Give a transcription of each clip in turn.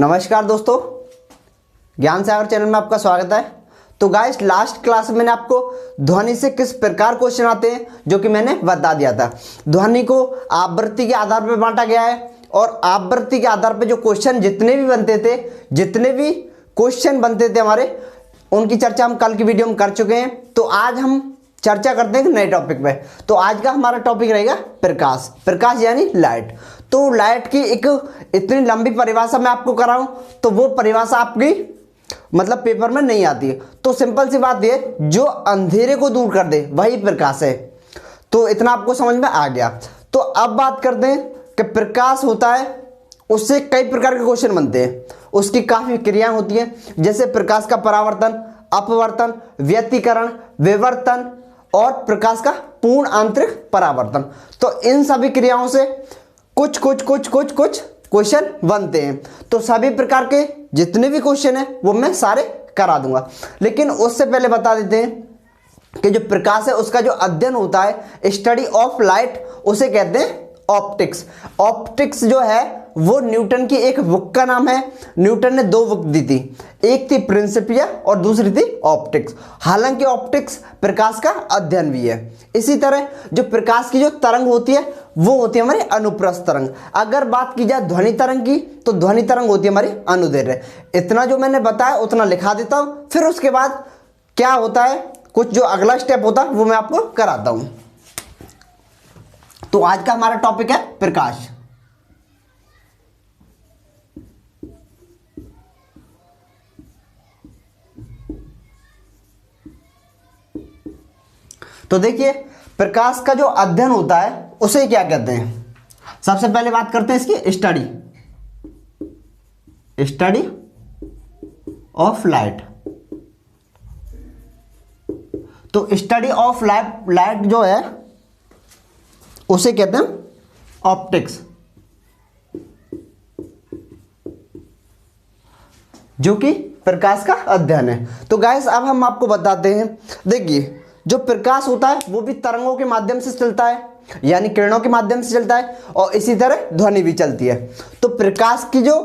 नमस्कार दोस्तों, ज्ञान सागर चैनल में आपका स्वागत है। तो गाइस, लास्ट क्लास में मैंने आपको ध्वनि से किस प्रकार क्वेश्चन आते हैं जो कि मैंने बता दिया था। ध्वनि को आवृत्ति के आधार पर बांटा गया है और आवृत्ति के आधार पर जो क्वेश्चन जितने भी क्वेश्चन बनते थे हमारे, उनकी चर्चा हम कल की वीडियो में कर चुके हैं। तो आज हम चर्चा करते हैं नए टॉपिक पे। तो आज का हमारा टॉपिक रहेगा प्रकाश यानी लाइट। तो लाइट की एक इतनी लंबी परिभाषा मैं आपको कराऊं तो वो परिभाषा आपकी मतलब पेपर में नहीं आती है। तो सिंपल सी बात ये, जो अंधेरे को दूर कर दे वही प्रकाश है। तो इतना आपको समझ में आ गया। तो अब बात करते हैं कि प्रकाश होता है, उससे कई प्रकार के क्वेश्चन बनते हैं, उसकी काफी क्रियाएं होती हैं, जैसे प्रकाश का परावर्तन, अपवर्तन, व्यतिकरण, विवर्तन और प्रकाश का पूर्ण आंतरिक परावर्तन। तो इन सभी क्रियाओं से कुछ क्वेश्चन बनते हैं। तो सभी प्रकार के जितने भी क्वेश्चन हैं वो मैं सारे करा दूंगा, लेकिन उससे पहले बता देते हैं कि जो प्रकाश है उसका जो अध्ययन होता है, स्टडी ऑफ लाइट, उसे कहते हैं ऑप्टिक्स। ऑप्टिक्स जो है वो न्यूटन की एक बुक का नाम है। न्यूटन ने 2 बुक दी थी, एक थी प्रिंसिपिया और दूसरी थी ऑप्टिक्स। हालांकि ऑप्टिक्स प्रकाश का अध्ययन भी है। इसी तरह जो प्रकाश की जो तरंग होती है वो होती है हमारी अनुप्रस्थ तरंग। अगर बात की जाए ध्वनि तरंग की तो ध्वनि तरंग होती है हमारी अनुदैर्घ्य। इतना जो मैंने बताया उतना लिखा देता हूं, फिर उसके बाद क्या होता है, कुछ जो अगला स्टेप होता है वो मैं आपको कराता हूं। तो आज का हमारा टॉपिक है प्रकाश। तो देखिए, प्रकाश का जो अध्ययन होता है उसे क्या कहते हैं। सबसे पहले बात करते हैं इसकी स्टडी ऑफ लाइट। तो स्टडी ऑफ लाइट जो है उसे कहते हैं ऑप्टिक्स, जो कि प्रकाश का अध्ययन है। तो गाइस, अब हम आपको बताते हैं। देखिए, जो प्रकाश होता है वो भी तरंगों के माध्यम से चलता है, यानी किरणों के माध्यम से चलता है, और इसी तरह ध्वनि भी चलती है। तो प्रकाश की जो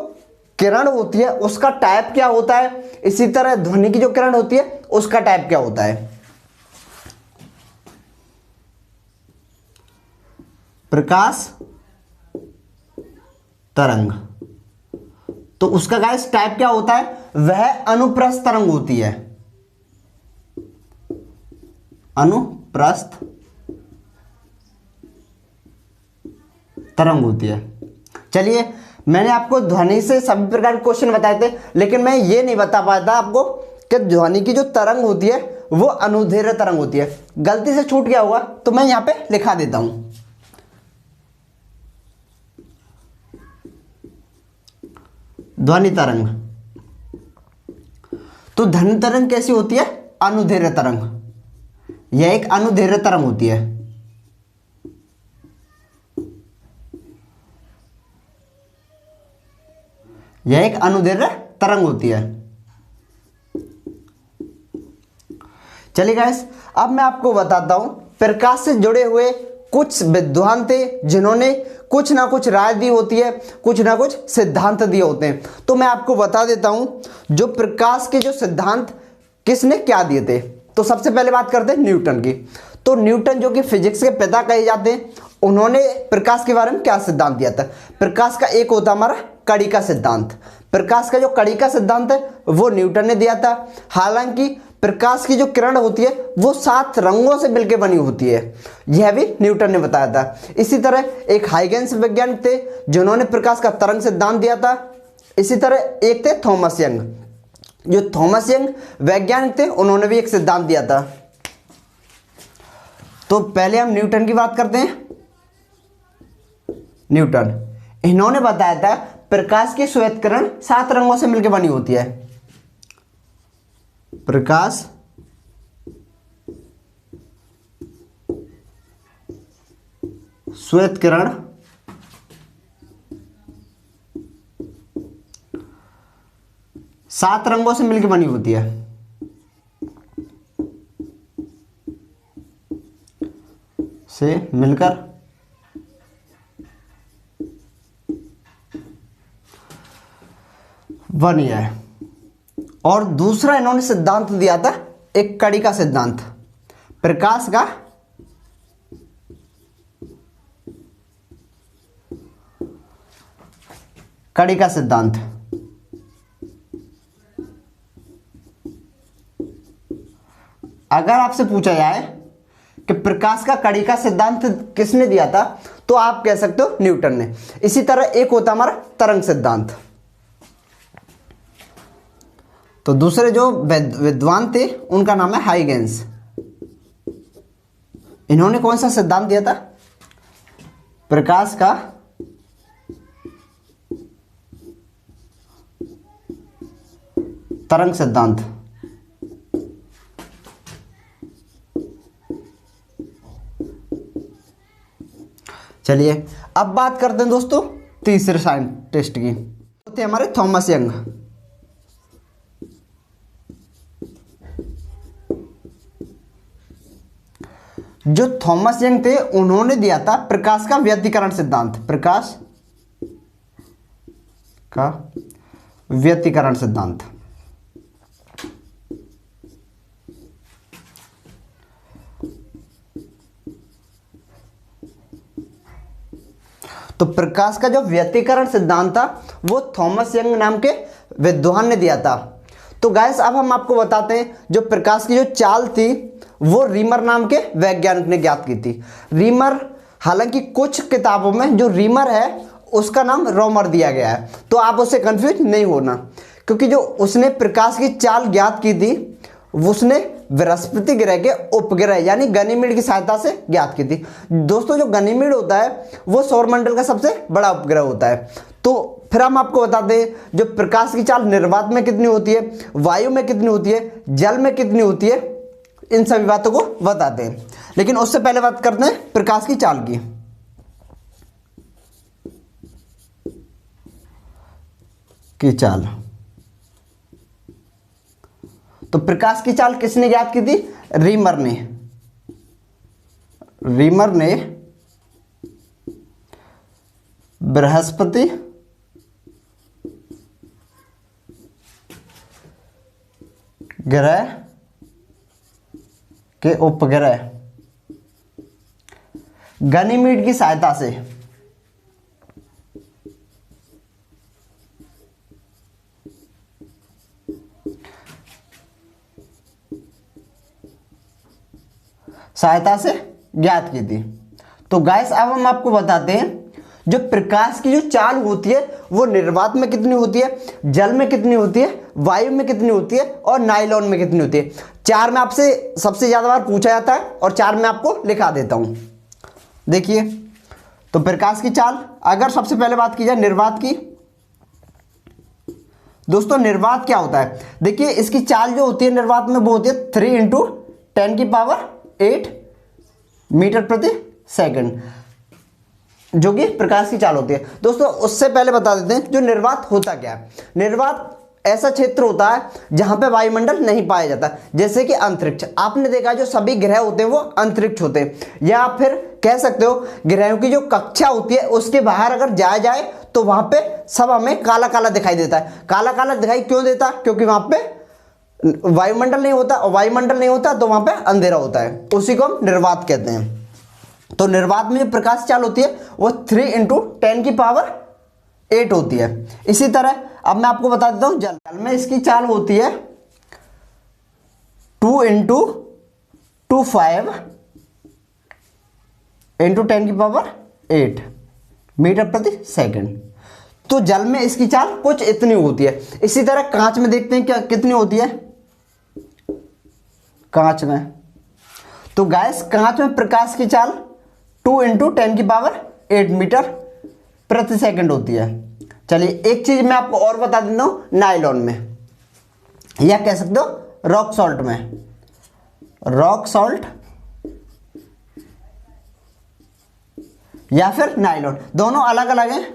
किरण होती है उसका टाइप क्या होता है, इसी तरह ध्वनि की जो किरण होती है उसका टाइप क्या होता है। प्रकाश तरंग, तो उसका गाइस टाइप क्या होता है, वह अनुप्रस्थ तरंग होती है। अनुप्रस्थ तरंग होती है। चलिए, मैंने आपको ध्वनि से सभी प्रकार के क्वेश्चन बताए थे, लेकिन मैं ये नहीं बता पाया था आपको कि ध्वनि की जो तरंग होती है वो अनुदैर्घ्य तरंग होती है। गलती से छूट गया होगा तो मैं यहां पे लिखा देता हूं। ध्वनि तरंग, तो ध्वनि तरंग कैसी होती है, अनुदैर्घ्य तरंग। यह एक अनुदैर्घ्य तरंग होती है। यह एक अनुदैर्घ्य तरंग होती है। चलिए गाइस, अब मैं आपको बताता हूं प्रकाश से जुड़े हुए कुछ विद्वान थे जिन्होंने कुछ ना कुछ राय दी होती है, कुछ ना कुछ सिद्धांत दिए होते हैं। तो मैं आपको बता देता हूं जो प्रकाश के जो सिद्धांत किसने क्या दिए थे। तो सबसे पहले बात करते हैं न्यूटन की। तो न्यूटन, जो कि फिजिक्स के पिता कहे जाते हैं, उन्होंने प्रकाश के बारे में क्या सिद्धांत दिया था। प्रकाश का एक होता हमारा कड़ी का सिद्धांत। प्रकाश का जो कड़ी का सिद्धांत है वो न्यूटन ने दिया था। हालांकि प्रकाश की जो किरण होती है वो 7 रंगों से मिलकर बनी होती है, यह भी न्यूटन ने बताया था। इसी तरह एक हाइगेंस वैज्ञानिक थे जिन्होंने प्रकाश का तरंग सिद्धांत दिया था। इसी तरह एक थे थॉमस यंग। जो थॉमस यंग वैज्ञानिक थे उन्होंने भी एक सिद्धांत दिया था। तो पहले हम न्यूटन की बात करते हैं। न्यूटन, इन्होंने बताया था प्रकाश की श्वेत किरण 7 रंगों से मिलकर बनी होती है। प्रकाश श्वेत किरण 7 रंगों से मिलकर बनी होती है। से मिलकर 1 ये है। और दूसरा इन्होंने सिद्धांत दिया था एक कड़ी का सिद्धांत, प्रकाश का कड़ी का सिद्धांत। अगर आपसे पूछा जाए कि प्रकाश का कड़ी का सिद्धांत किसने दिया था, तो आप कह सकते हो न्यूटन ने। इसी तरह एक होता हमारा तरंग सिद्धांत। तो दूसरे जो विद्वान थे उनका नाम है हाइगेंस। इन्होंने कौन सा सिद्धांत दिया था? प्रकाश का तरंग सिद्धांत। चलिए अब बात करते हैं दोस्तों तीसरे साइंटिस्ट की। थे हमारे थॉमस यंग। जो थॉमस यंग थे उन्होंने दिया था प्रकाश का व्यतिकरण सिद्धांत, प्रकाश का व्यतिकरण सिद्धांत। तो प्रकाश का जो व्यतिकरण सिद्धांत था वो थॉमस यंग नाम के विद्वान ने दिया था। तो गाइस अब हम आपको बताते हैं जो प्रकाश की जो चाल थी वो रीमर नाम के वैज्ञानिक ने ज्ञात की थी। रीमर, हालांकि कुछ किताबों में जो रीमर है उसका नाम रोमर दिया गया है, तो आप उससे कंफ्यूज नहीं होना, क्योंकि जो उसने प्रकाश की चाल ज्ञात की थी उसने बृहस्पति ग्रह के उपग्रह यानी गनीमीड की सहायता से ज्ञात की थी। दोस्तों जो गनीमीड होता है वो सौरमंडल का सबसे बड़ा उपग्रह होता है। तो फिर हम आपको बताते हैं जो प्रकाश की चाल निर्वात में कितनी होती है, वायु में कितनी होती है, जल में कितनी होती है, इन सभी बातों को बताते हैं। लेकिन उससे पहले बात करते हैं प्रकाश की चाल की चाल। तो प्रकाश की चाल किसने ज्ञात की थी? रीमर ने। रीमर ने बृहस्पति ग्रह के उपग्रह गनीमीड की सहायता से ज्ञात की थी। तो गाइस अब हम आपको बताते हैं जो प्रकाश की जो चाल होती है वो निर्वात में कितनी होती है, जल में कितनी होती है, वायु में कितनी होती है और नायलॉन में कितनी होती है। 4 में आपसे सबसे ज्यादा बार पूछा जाता है और 4 में आपको लिखा देता हूं। देखिए तो प्रकाश की चाल, अगर सबसे पहले बात की जाए निर्वात की, दोस्तों निर्वात क्या होता है? देखिए इसकी चाल जो होती है निर्वात में वो होती है 3 × 10⁸ मीटर प्रति सेकंड, जो कि प्रकाश की चाल होती है। दोस्तों उससे पहले बता देते हैं जो निर्वात होता क्या है। निर्वात ऐसा क्षेत्र होता है जहां पे वायुमंडल नहीं पाया जाता, जैसे कि अंतरिक्ष। आपने देखा जो सभी ग्रह होते हैं वो अंतरिक्ष होते हैं, या फिर कह सकते हो ग्रहों की जो कक्षा होती है उसके बाहर अगर जाया जाए तो वहां पे सब हमें काला काला दिखाई देता है। काला काला दिखाई क्यों देता? क्योंकि वहां पे वायुमंडल नहीं होता, और वायुमंडल नहीं होता तो वहां पे अंधेरा होता है, उसी को हम निर्वात कहते हैं। तो निर्वात में जो प्रकाश चाल होती है वो 3 × 10⁸ होती है। इसी तरह अब मैं आपको बता देता हूं जल में इसकी चाल होती है 2 × 25 × 10⁸ मीटर प्रति सेकंड। तो जल में इसकी चाल कुछ इतनी होती है। इसी तरह कांच में देखते हैं क्या कितनी होती है कांच में। तो गाइस कांच में प्रकाश की चाल 2 × 10⁸ मीटर प्रति सेकंड होती है। चलिए एक चीज मैं आपको और बता देता हूं, नायलॉन में या कह सकते हो रॉक सॉल्ट में, रॉक सॉल्ट या फिर नायलॉन, दोनों अलग अलग हैं।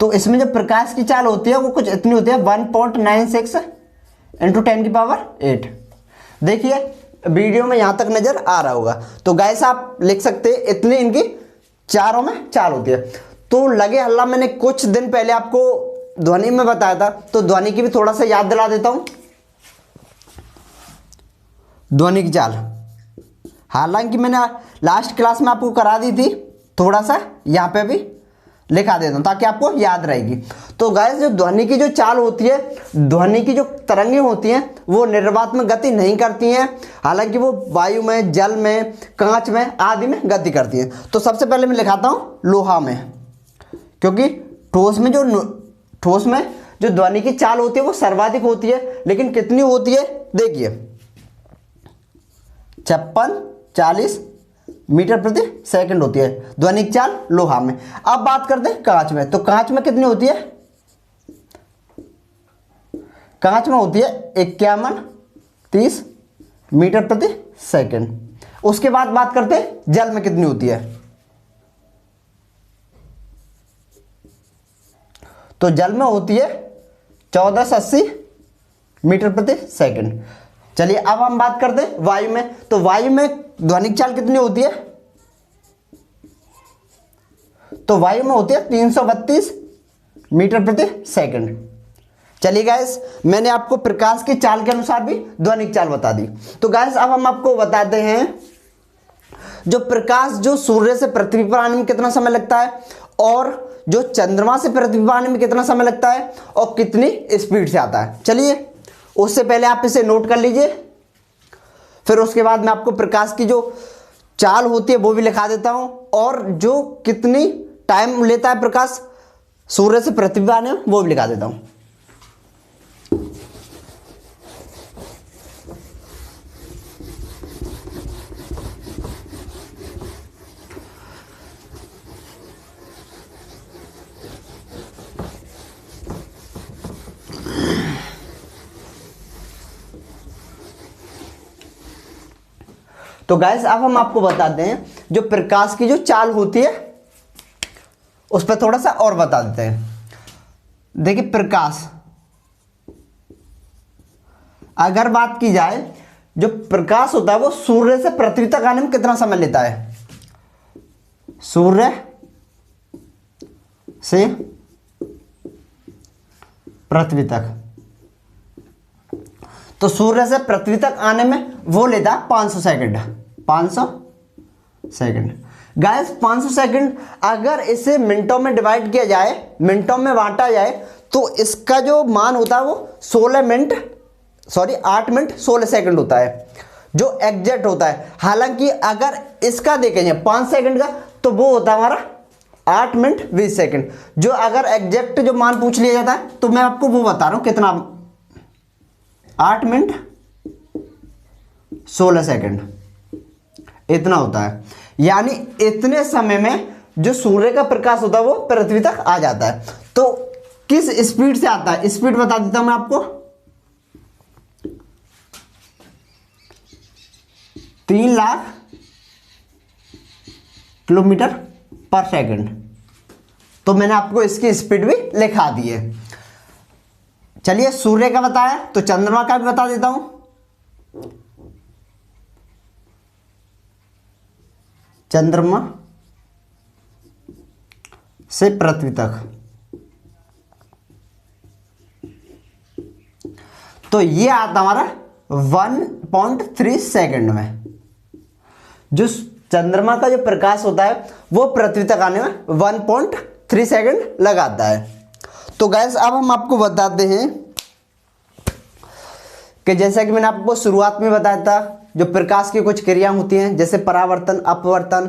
तो इसमें जो प्रकाश की चाल होती है वो कुछ इतनी होती है 1.96 × 10⁸। देखिए वीडियो में यहां तक नजर आ रहा होगा। तो गाइस आप लिख सकते हैं इतनी इनकी चारों में चाल होती है। तो लगे हल्ला मैंने कुछ दिन पहले आपको ध्वनि में बताया था, तो ध्वनि की भी थोड़ा सा याद दिला देता हूं। ध्वनि की चाल हालांकि मैंने लास्ट क्लास में आपको करा दी थी, थोड़ा सा यहाँ पे भी लिखा देता हूँ ताकि आपको याद रहेगी। तो गाइस जो ध्वनि की जो चाल होती है, ध्वनि की जो तरंगें होती हैं वो निर्वात में गति नहीं करती हैं, हालांकि वो वायु में, जल में, कांच में आदि में गति करती हैं। तो सबसे पहले मैं लिखाता हूँ लोहा में, क्योंकि ठोस में जो ध्वनि की चाल होती है वो सर्वाधिक होती है, लेकिन कितनी होती है देखिए 56-40 मीटर प्रति सेकंड होती है ध्वनिक चाल लोहा में। अब बात करते हैं कांच में, तो कांच में कितनी होती है? कांच में होती है 51-30 मीटर प्रति सेकंड। उसके बाद बात करते हैं जल में कितनी होती है, तो जल में होती है 1480 मीटर प्रति सेकंड। चलिए अब हम बात करते हैं वायु में, तो वायु में ध्वनिक चाल कितनी होती है? तो वायु में होती है 332 मीटर प्रति सेकंड। चलिए गाइस मैंने आपको प्रकाश की चाल के अनुसार भी ध्वनिक चाल बता दी। तो गाइस अब हम आपको बताते हैं जो प्रकाश जो सूर्य से पृथ्वी पर आने में कितना समय लगता है, और जो चंद्रमा से पृथ्वी पर आने में कितना समय लगता है, और कितनी स्पीड से आता है। चलिए उससे पहले आप इसे नोट कर लीजिए, फिर उसके बाद मैं आपको प्रकाश की जो चाल होती है वो भी लिखा देता हूं, और जो कितनी टाइम लेता है प्रकाश सूर्य से पृथ्वी पर आने में वो भी लिखा देता हूं। तो गाइस अब हम आपको बताते हैं जो प्रकाश की जो चाल होती है उस पर थोड़ा सा और बता देते हैं। देखिए प्रकाश अगर बात की जाए, जो प्रकाश होता है वो सूर्य से पृथ्वी तक आने में कितना समय लेता है? सूर्य से पृथ्वी तक, तो सूर्य से पृथ्वी तक आने में वो लेता है 500 सेकंड। 500 सेकंड गाइस 500 सेकंड अगर इसे मिनटों में डिवाइड किया जाए, मिनटों में बांटा जाए, तो इसका जो मान होता है वो 8 मिनट 16 सेकंड होता है, जो एग्जैक्ट होता है। हालांकि अगर इसका देखेंगे 5 सेकंड का, तो वो होता है हमारा 8 मिनट 20 सेकंड। जो अगर एग्जैक्ट जो मान पूछ लिया जाता है तो मैं आपको वो बता रहा हूं कितना, 8 मिनट 16 सेकंड इतना होता है। यानी इतने समय में जो सूर्य का प्रकाश होता है वो पृथ्वी तक आ जाता है। तो किस स्पीड से आता है, स्पीड बता देता हूं मैं आपको, 3 लाख किलोमीटर पर सेकंड। तो मैंने आपको इसकी स्पीड भी लिखा दी है। चलिए सूर्य का बताया, तो चंद्रमा का भी बता देता हूं। चंद्रमा से पृथ्वी तक, तो ये आता हमारा 1.3 सेकंड में। जो चंद्रमा का जो प्रकाश होता है वो पृथ्वी तक आने में 1.3 सेकंड लगाता है। तो गैस अब हम आपको बताते हैं कि जैसा कि मैंने आपको शुरुआत में बताया था, जो प्रकाश की कुछ क्रियाएं होती हैं जैसे परावर्तन, अपवर्तन,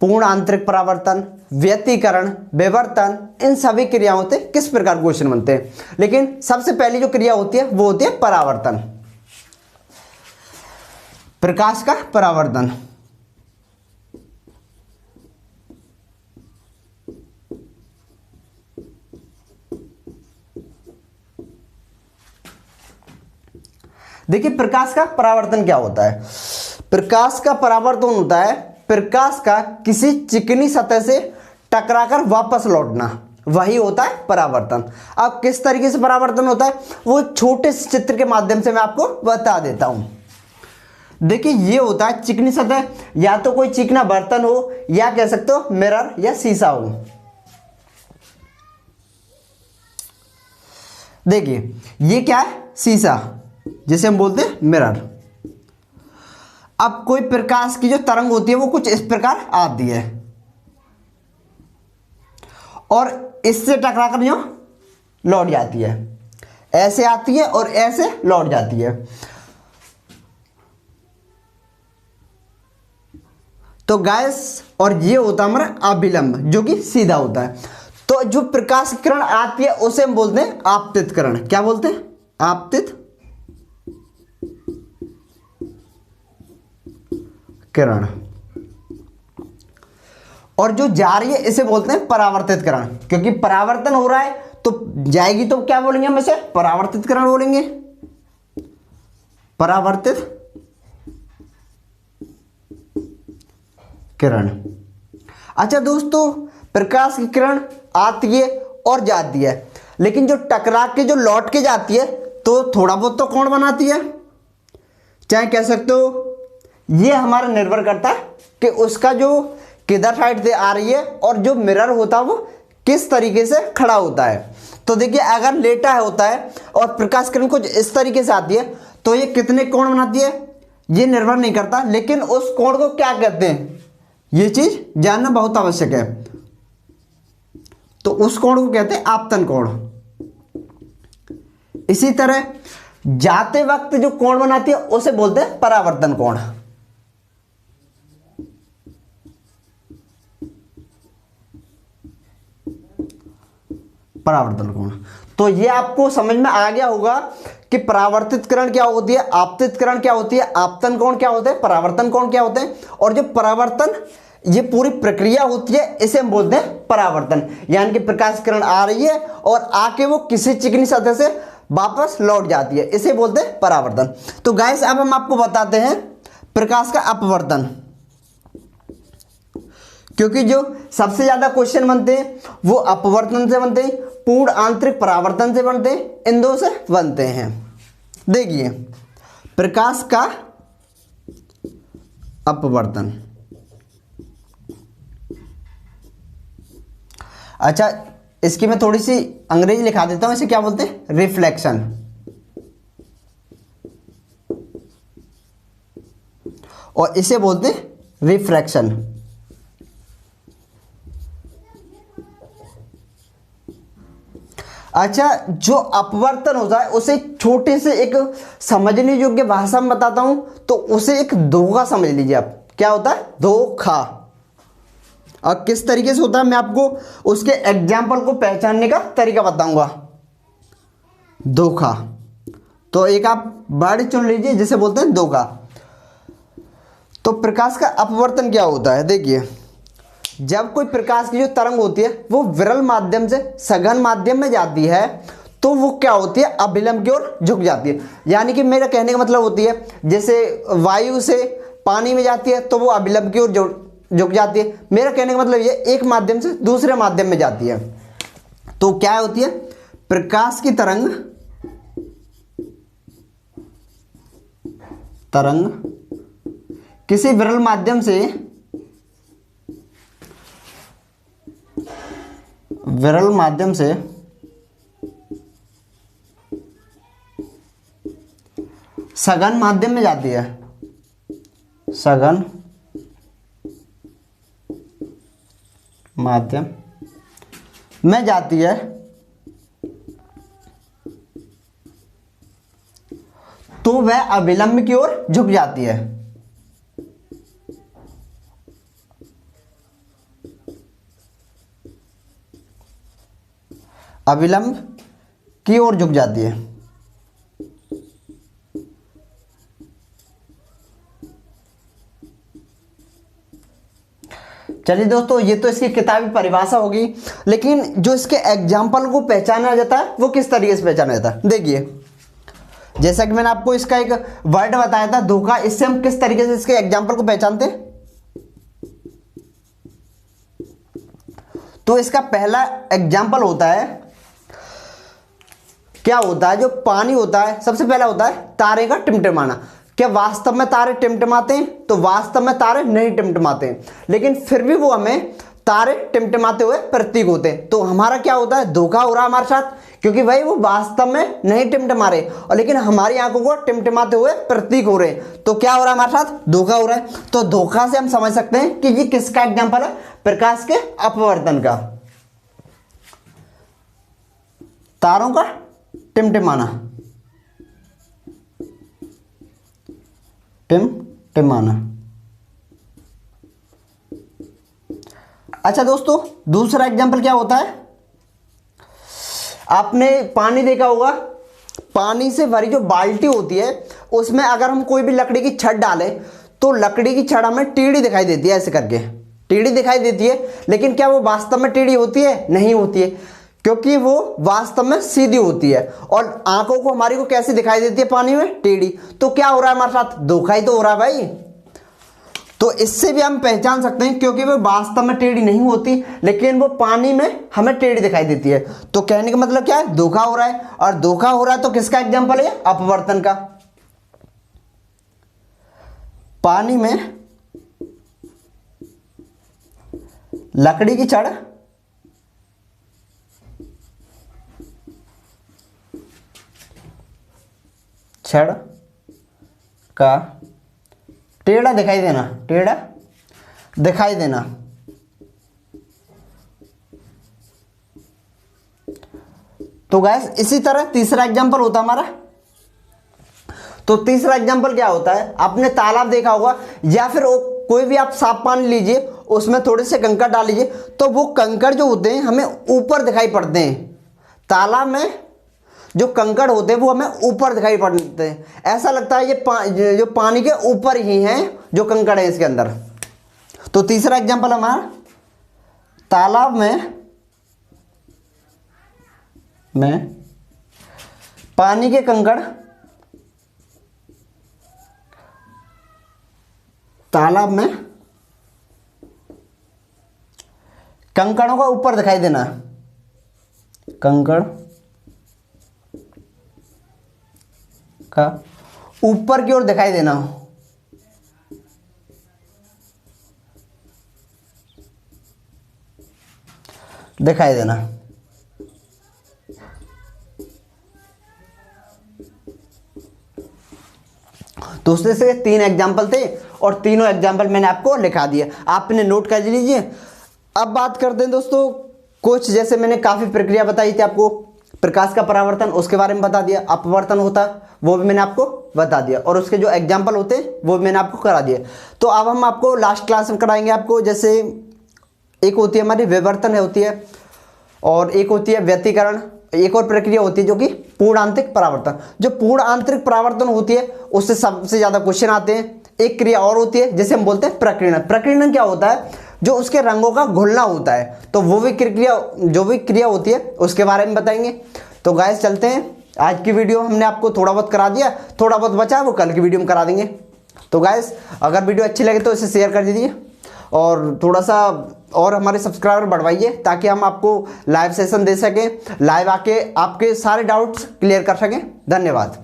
पूर्ण आंतरिक परावर्तन, व्यतिकरण, विवर्तन, इन सभी क्रियाओं से किस प्रकार क्वेश्चन बनते हैं। लेकिन सबसे पहली जो क्रिया होती है वो होती है परावर्तन, प्रकाश का परावर्तन। देखिए प्रकाश का परावर्तन क्या होता है। प्रकाश का परावर्तन होता है प्रकाश का किसी चिकनी सतह से टकराकर वापस लौटना, वही होता है परावर्तन। अब किस तरीके से परावर्तन होता है वो छोटे से चित्र के माध्यम से मैं आपको बता देता हूं। देखिए ये होता है चिकनी सतह, या तो कोई चिकना बर्तन हो, या कह सकते हो मिरर या शीशा हो। देखिए ये क्या है, शीशा, जिसे हम बोलते हैं मिरर। अब कोई प्रकाश की जो तरंग होती है वो कुछ इस प्रकार आती है और इससे टकराकर जो लौट जाती है, ऐसे आती है और ऐसे लौट जाती है। तो गाइस, और ये होता है हमारा अभिलंब, जो कि सीधा होता है। तो जो प्रकाश किरण आती है उसे हम बोलते हैं आपतित किरण। क्या बोलते हैं? आपतित किरण। और जो जा रही है इसे बोलते हैं परावर्तित किरण, क्योंकि परावर्तन हो रहा है तो जाएगी तो क्या बोलेंगे हम इसे? परावर्तित किरण बोलेंगे, परावर्तित किरण। अच्छा दोस्तों, प्रकाश की किरण आती है और जाती है, लेकिन जो टकरा के जो लौट के जाती है तो थोड़ा बहुत तो कोण बनाती है, चाहे कह सकते हो। ये हमारा निर्भर करता है कि उसका जो किधर साइड से आ रही है और जो मिरर होता है वो किस तरीके से खड़ा होता है। तो देखिए, अगर लेटा होता है और प्रकाश किरण कुछ इस तरीके से आती है तो ये कितने कोण बनाती है ये निर्भर नहीं करता, लेकिन उस कोण को क्या कहते हैं ये चीज जानना बहुत आवश्यक है। तो उस कोण को कहते हैं आपतन कोण। इसी तरह जाते वक्त जो कोण बनाती है उसे बोलते हैं परावर्तन कोण। परावर्तन कोण। तो ये आपको समझ में आ गया होगा कि परावर्तित किरण क्या होती है, आपतित किरण क्या होती है, आपतन कोण क्या होते हैं, परावर्तन कोण क्या होते हैं। और जो परावर्तन, ये पूरी प्रक्रिया होती है, इसे हम बोलते हैं परावर्तन। यानी कि प्रकाश किरण आ रही है और आके वो किसी चिकनी सतह से वापस लौट जाती है, इसे बोलते हैं परावर्तन। तो गाइस, अब हम आपको बताते हैं प्रकाश का अपवर्तन, क्योंकि जो सबसे ज्यादा क्वेश्चन बनते हैं वो अपवर्तन से बनते हैं, पूर्ण आंतरिक परावर्तन से बनते हैं, इन दो से बनते हैं। देखिए, प्रकाश का अपवर्तन। अच्छा, इसकी मैं थोड़ी सी अंग्रेजी लिखा देता हूं, इसे क्या बोलते हैं? रिफ्लेक्शन। और इसे बोलते हैं रिफ्रैक्शन। अच्छा, जो अपवर्तन होता है उसे छोटे से एक समझने योग्य भाषा में बताता हूं, तो उसे एक धोखा समझ लीजिए आप। क्या होता है? धोखा। और किस तरीके से होता है मैं आपको उसके एग्जाम्पल को पहचानने का तरीका बताऊंगा। धोखा, तो एक आप वर्ड चुन लीजिए जिसे बोलते हैं धोखा। तो प्रकाश का अपवर्तन क्या होता है? देखिए, जब कोई प्रकाश की जो तरंग होती है वो विरल माध्यम से सघन माध्यम में जाती है तो वो क्या होती है? अभिलंब की ओर झुक जाती है। यानी कि मेरा कहने का मतलब होती है, जैसे वायु से पानी में जाती है तो वो अभिलंब की ओर झुक जाती है। मेरा कहने का मतलब ये एक माध्यम से दूसरे माध्यम में जाती है। तो क्या होती है? प्रकाश की तरंग किसी विरल माध्यम से सघन माध्यम में जाती है, सघन माध्यम में जाती है तो वह अभिलंब की ओर झुक जाती है। अभिलंब की ओर झुक जाती है। चलिए दोस्तों, ये तो इसकी किताबी परिभाषा होगी, लेकिन जो इसके एग्जाम्पल को पहचाना जाता है वो किस तरीके से पहचाना जाता है? देखिए, जैसा कि मैंने आपको इसका एक वर्ड बताया था धोखा, इससे हम किस तरीके से इसके एग्जाम्पल को पहचानते हैं? तो इसका पहला एग्जाम्पल होता है, क्या होता है? जो पानी होता है, सबसे पहला होता है तारे का टिमटिमाना। क्या वास्तव में तारे टिमटिमाते हैं? तो वास्तव में तारे नहीं टिमटिमाते हैं, लेकिन फिर भी वो हमें तारे टिमटिमाते हुए प्रतीक होते हैं। तो हमारा क्या होता है, धोखा हो रहा है हमारे साथ, क्योंकि भाई वो वास्तव में नहीं टिमटिमा रहे और लेकिन हमारी आंखों को टिमटिमाते हुए प्रतीक हो रहे हैं। तो क्या हो रहा है हमारे साथ, धोखा हो रहा है। तो धोखा से हम समझ सकते हैं कि ये किसका एग्जाम्पल है, प्रकाश के अपवर्तन का, तारों का टिमटिमाना, टिमटिमाना। अच्छा दोस्तों, दूसरा एग्जाम्पल क्या होता है, आपने पानी देखा होगा, पानी से भरी जो बाल्टी होती है उसमें अगर हम कोई भी लकड़ी की छड़ डालें तो लकड़ी की छड़ हमें टेढ़ी दिखाई देती है, ऐसे करके टेढ़ी दिखाई देती है, लेकिन क्या वो वास्तव में टेढ़ी होती है, नहीं होती है, क्योंकि वो वास्तव में सीधी होती है और आंखों को हमारी को कैसे दिखाई देती है, पानी में टेढ़ी। तो क्या हो रहा है हमारे साथ, धोखा ही तो हो रहा है भाई। तो इससे भी हम पहचान सकते हैं, क्योंकि वो वास्तव में टेढ़ी नहीं होती लेकिन वो पानी में हमें टेढ़ी दिखाई देती है। तो कहने का मतलब क्या है, धोखा हो रहा है, और धोखा हो रहा है तो किसका एग्जाम्पल है, अपवर्तन का। पानी में लकड़ी की छड़ का टेढ़ा दिखाई देना, टेढ़ा दिखाई देना। तो गैस इसी तरह तीसरा एग्जांपल होता हमारा। तो तीसरा एग्जांपल क्या होता है, आपने तालाब देखा होगा या फिर कोई भी आप साफ पानी लीजिए, उसमें थोड़े से कंकड़ डाल लीजिए तो वो कंकड़ जो होते हैं हमें ऊपर दिखाई पड़ते हैं। तालाब में जो कंकड़ होते हैं वो हमें ऊपर दिखाई पड़ते हैं, ऐसा लगता है ये जो पानी के ऊपर ही हैं जो कंकड़ है इसके अंदर। तो तीसरा एग्जांपल हमारा, तालाब में पानी के कंकड़ तालाब में कंकड़ों का ऊपर दिखाई देना, कंकड़ का ऊपर की ओर दिखाई देना, दिखाई देना। तो उसमें से 3 एग्जाम्पल थे और तीनों एग्जाम्पल मैंने आपको लिखा दिया, आपने नोट कर लीजिए। अब बात करते हैं दोस्तों कुछ, जैसे मैंने काफ़ी प्रक्रिया बताई थी आपको, प्रकाश का परावर्तन उसके बारे में बता दिया, अपवर्तन होता है वो भी मैंने आपको बता दिया, और उसके जो एग्जाम्पल होते हैं वो भी मैंने आपको करा दिया। तो अब हम आपको लास्ट क्लास में कराएंगे आपको, जैसे एक होती है हमारी विवर्तन होती है और एक होती है व्यतिकरण, एक और प्रक्रिया होती है जो कि पूर्ण आंतरिक परावर्तन। जो पूर्ण आंतरिक परावर्तन होती है उससे सबसे ज़्यादा क्वेश्चन आते हैं। एक क्रिया और होती है जिसे हम बोलते हैं प्रकीर्णन। प्रकीर्णन क्या होता है, जो उसके रंगों का घुलना होता है। तो वो भी क्रिया होती है उसके बारे में बताएंगे। तो गाइस चलते हैं, आज की वीडियो हमने आपको थोड़ा बहुत करा दिया, थोड़ा बहुत बचा है वो कल की वीडियो में करा देंगे। तो गाइस अगर वीडियो अच्छी लगे तो इसे शेयर कर दीजिए और थोड़ा सा और हमारे सब्सक्राइबर बढ़वाइए ताकि हम आपको लाइव सेशन दे सकें, लाइव आके आपके सारे डाउट्स क्लियर कर सकें। धन्यवाद।